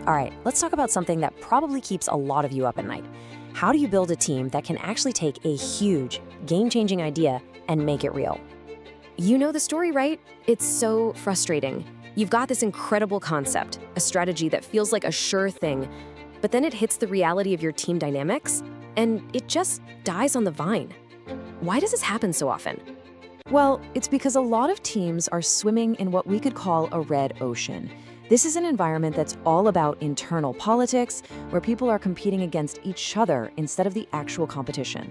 All right, let's talk about something that probably keeps a lot of you up at night. How do you build a team that can actually take a huge, game-changing idea and make it real? You know the story, right? It's so frustrating. You've got this incredible concept, a strategy that feels like a sure thing, but then it hits the reality of your team dynamics, and it just dies on the vine. Why does this happen so often? Well, it's because a lot of teams are swimming in what we could call a red ocean. This is an environment that's all about internal politics, where people are competing against each other instead of the actual competition.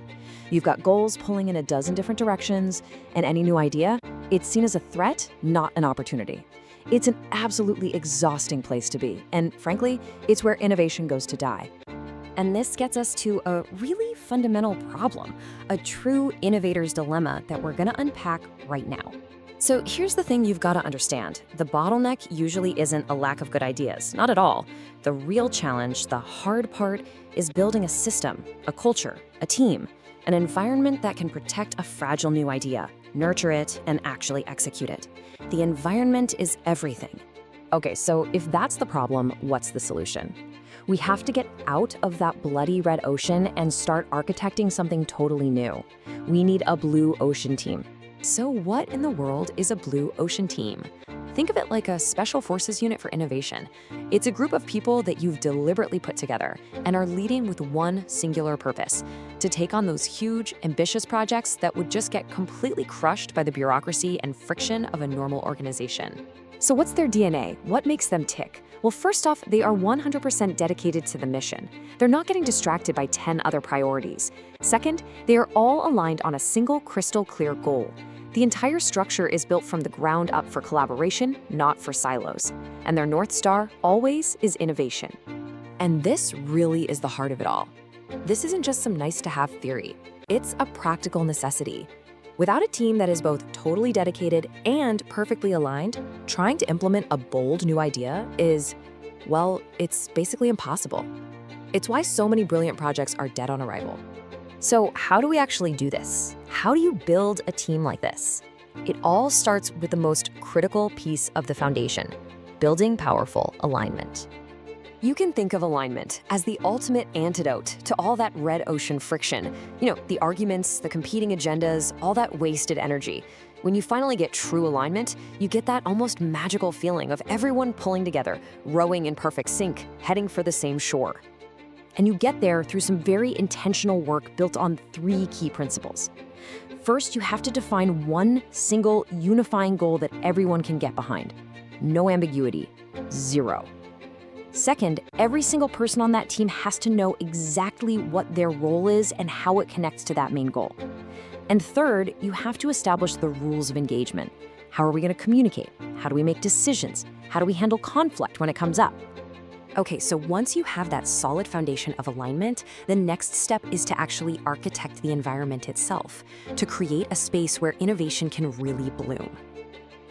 You've got goals pulling in a dozen different directions, and any new idea, it's seen as a threat, not an opportunity. It's an absolutely exhausting place to be, and frankly, it's where innovation goes to die. And this gets us to a really fundamental problem, a true innovator's dilemma that we're gonna unpack right now. So here's the thing you've got to understand. The bottleneck usually isn't a lack of good ideas, not at all. The real challenge, the hard part, is building a system, a culture, a team, an environment that can protect a fragile new idea, nurture it, and actually execute it. The environment is everything. Okay, so if that's the problem, what's the solution? We have to get out of that bloody red ocean and start architecting something totally new. We need a blue ocean team. So what in the world is a blue ocean team? Think of it like a special forces unit for innovation. It's a group of people that you've deliberately put together and are leading with one singular purpose: to take on those huge, ambitious projects that would just get completely crushed by the bureaucracy and friction of a normal organization. So what's their DNA? What makes them tick? Well, first off, they are 100% dedicated to the mission. They're not getting distracted by 10 other priorities. Second, they are all aligned on a single crystal clear goal. The entire structure is built from the ground up for collaboration, not for silos. And their North Star always is innovation. And this really is the heart of it all. This isn't just some nice-to-have theory. It's a practical necessity. Without a team that is both totally dedicated and perfectly aligned, trying to implement a bold new idea is, well, it's basically impossible. It's why so many brilliant projects are dead on arrival. So how do we actually do this? How do you build a team like this? It all starts with the most critical piece of the foundation: building powerful alignment. You can think of alignment as the ultimate antidote to all that red ocean friction. You know, the arguments, the competing agendas, all that wasted energy. When you finally get true alignment, you get that almost magical feeling of everyone pulling together, rowing in perfect sync, heading for the same shore. And you get there through some very intentional work built on 3 key principles. First, you have to define one single unifying goal that everyone can get behind. No ambiguity, 0. Second, every single person on that team has to know exactly what their role is and how it connects to that main goal. And third, you have to establish the rules of engagement. How are we going to communicate? How do we make decisions? How do we handle conflict when it comes up? Okay, so once you have that solid foundation of alignment, the next step is to actually architect the environment itself, to create a space where innovation can really bloom.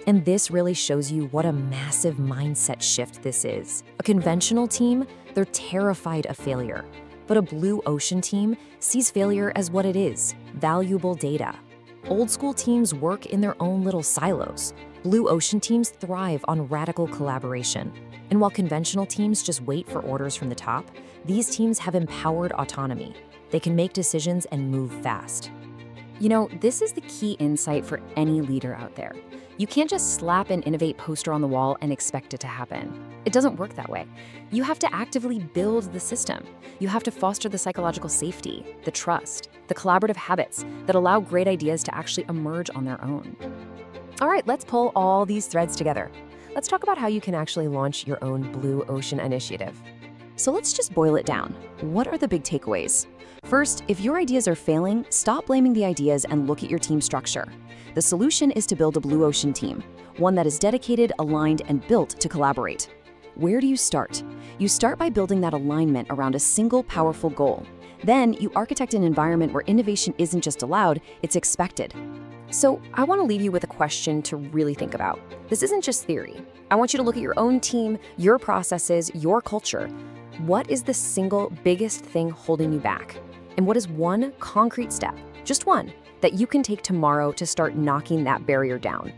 And this really shows you what a massive mindset shift this is. A conventional team, they're terrified of failure. But a blue ocean team sees failure as what it is: valuable data. Old school teams work in their own little silos. Blue ocean teams thrive on radical collaboration. And while conventional teams just wait for orders from the top, these teams have empowered autonomy. They can make decisions and move fast. You know, this is the key insight for any leader out there. You can't just slap an Innovate poster on the wall and expect it to happen. It doesn't work that way. You have to actively build the system. You have to foster the psychological safety, the trust, the collaborative habits that allow great ideas to actually emerge on their own. All right, let's pull all these threads together. Let's talk about how you can actually launch your own Blue Ocean initiative. So let's just boil it down. What are the big takeaways? First, if your ideas are failing, stop blaming the ideas and look at your team structure. The solution is to build a blue ocean team, one that is dedicated, aligned, and built to collaborate. Where do you start? You start by building that alignment around a single powerful goal. Then you architect an environment where innovation isn't just allowed, it's expected. So I want to leave you with a question to really think about. This isn't just theory. I want you to look at your own team, your processes, your culture. What is the single biggest thing holding you back? And what is one concrete step, just one, that you can take tomorrow to start knocking that barrier down?